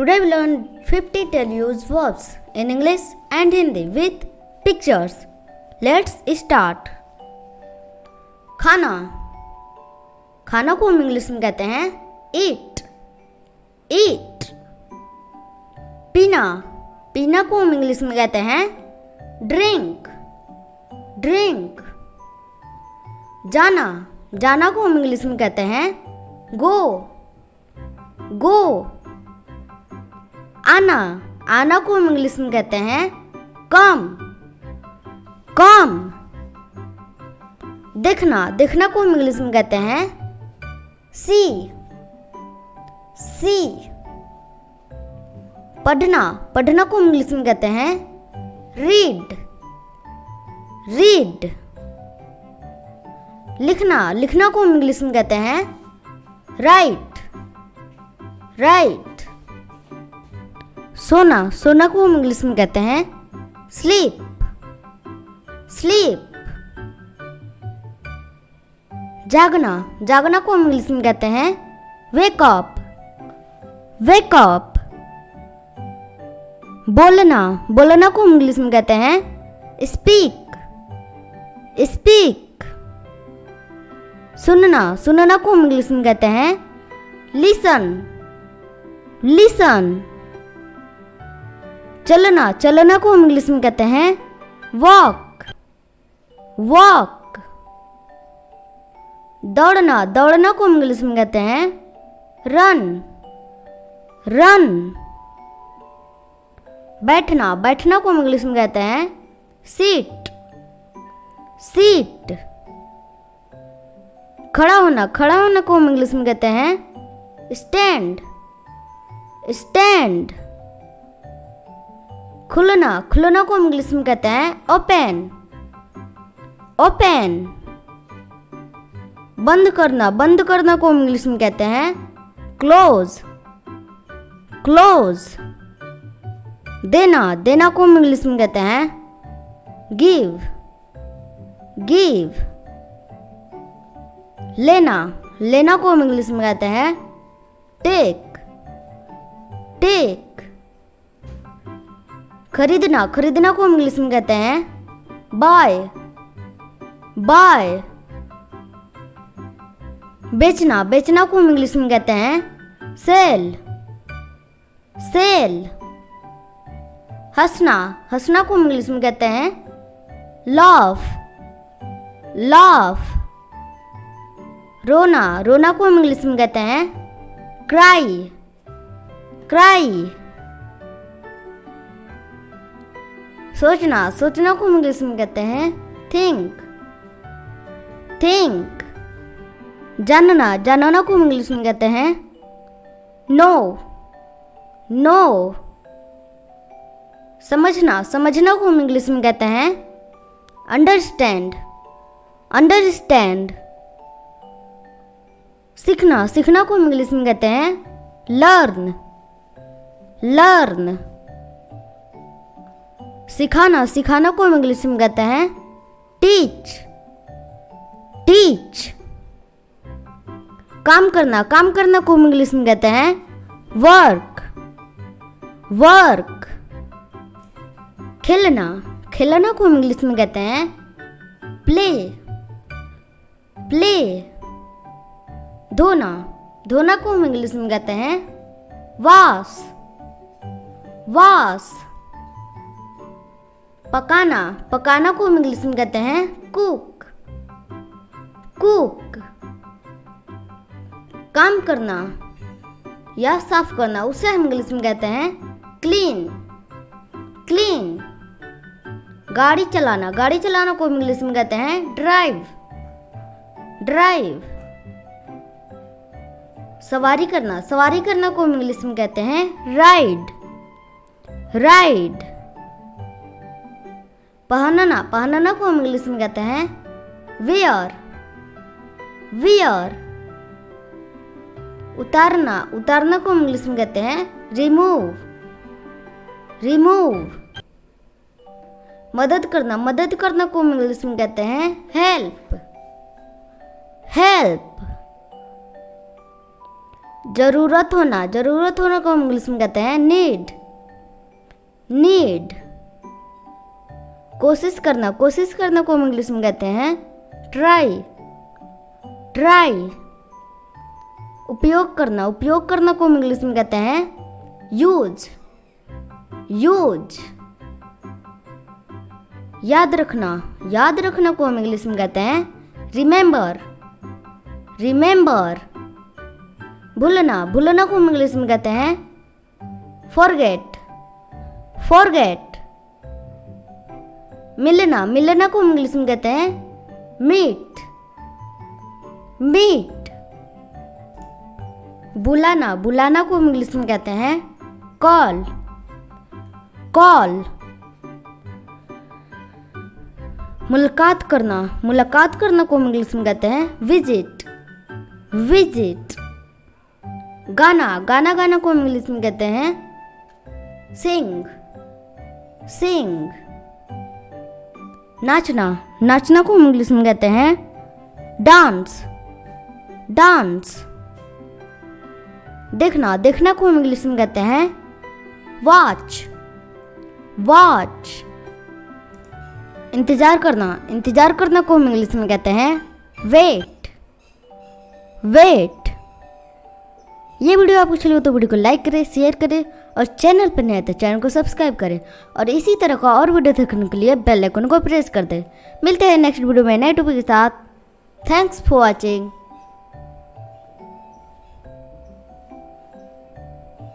Today we learn 50 daily use verbs in English and Hindi with pictures. Let's start. खाना. खाना को हम English में कहते हैं eat. eat. पीना. पीना को हम इंग्लिश में कहते हैं drink. drink. जाना. जाना को हम इंग्लिश में कहते हैं go. go. आना. आना को हम इंग्लिश में कहते हैं come. come. देखना. देखना को हम इंग्लिश में कहते हैं see. see. पढ़ना. पढ़ना को हम इंग्लिश में कहते हैं read. read. लिखना. लिखना को हम इंग्लिश में कहते हैं write. write. सोना. सोना को हम इंग्लिश में कहते हैं sleep. sleep. जागना. जागना को हम इंग्लिश में कहते हैं wake up. wake up. बोलना. बोलना को हम इंग्लिश में कहते हैं speak. speak. सुनना. सुनना को हम इंग्लिश में कहते हैं listen. listen. चलना. चलना को हम इंग्लिश में कहते हैं walk. walk. दौड़ना. दौड़ना को हम इंग्लिश में कहते हैं run. run. बैठना. बैठना को हम इंग्लिश में कहते हैं sit. sit. खड़ा होना. खड़ा होना को हम इंग्लिश में कहते हैं stand. stand. खुलना. खुलना को हम इंग्लिश में कहते हैं open. open. बंद करना. बंद करना को हम इंग्लिश में कहते हैं close. close. देना. देना को हम इंग्लिश में कहते हैं give. give. लेना. लेना को हम इंग्लिश में कहते हैं take. take. खरीदना. खरीदना को हम इंग्लिश में कहते हैं buy. buy. बेचना. बेचना को हम इंग्लिश में कहते हैं sell. sell. हंसना. हंसना को हम इंग्लिश में कहते हैं laugh. laugh. रोना. रोना को हम इंग्लिश में कहते हैं cry. cry. सोचना. सोचना को हम इंग्लिश में कहते हैं think. think. जानना. जानना को हम इंग्लिश में कहते हैं know. know. समझना. समझना को हम इंग्लिश में कहते हैं understand. understand. सीखना. सीखना को हम इंग्लिश में कहते हैं learn. learn. सिखाना. सिखाना को हम इंग्लिश में कहते हैं teach. teach. काम करना. काम करना को हम इंग्लिश में कहते हैं work. work. खेलना. खेलना को हम इंग्लिश में कहते हैं play. play. धोना. धोना को हम इंग्लिश में कहते हैं wash. wash. पकाना. पकाना को हम इंग्लिश में कहते हैं cook. cook. काम करना या साफ करना उसे हम इंग्लिश में कहते हैं clean. clean. गाड़ी चलाना. गाड़ी चलाना को हम इंग्लिश में कहते हैं drive. drive. सवारी करना. सवारी करना को हम इंग्लिश में कहते हैं ride. ride. पहनना. पहनना को हम इंग्लिश में कहते हैं wear. wear. उतारना. उतारना को हम इंग्लिश में कहते हैं remove. remove. मदद करना. मदद करना को हम इंग्लिश में कहते हैं help. help. जरूरत होना को हम इंग्लिश में कहते हैं नीड। नीड। कोशिश करना को हम इंग्लिश में कहते हैं ट्राई। ट्राई। उपयोग करना को हम इंग्लिश में कहते हैं यूज। यूज। याद रखना को हम इंग्लिश में कहते हैं रिमेंबर। रिमेंबर। भूलना को हम इंग्लिश में कहते हैं फॉरगेट। फॉरगेट। मिलना को हम इंग्लिश में कहते हैं मीट। मीट। बुलाना को हम इंग्लिश में कहते हैं कॉल। कॉल। मुलाकात करना को हम इंग्लिश में कहते हैं विजिट। विजिट। गाना को हम इंग्लिश में कहते हैं सिंग। सिंग। नाचना को हम इंग्लिश में कहते हैं डांस। डांस। देखना को हम इंग्लिश में कहते हैं वॉच। वॉच। इंतजार करना को हम इंग्लिश में कहते हैं वेट। वेट। ये वीडियो आपको चली हो तो वीडियो को लाइक करें, शेयर करें और चैनल पर नए हैं तो चैनल को सब्सक्राइब करें और इसी तरह का और वीडियो देखने के लिए बेल आइकन को प्रेस कर दें। मिलते हैं नेक्स्ट वीडियो में नए टॉपिक के साथ। Thanks for watching.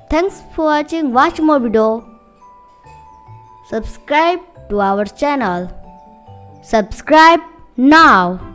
Thanks for watching. Watch more video. Subscribe to our channel. Subscribe now.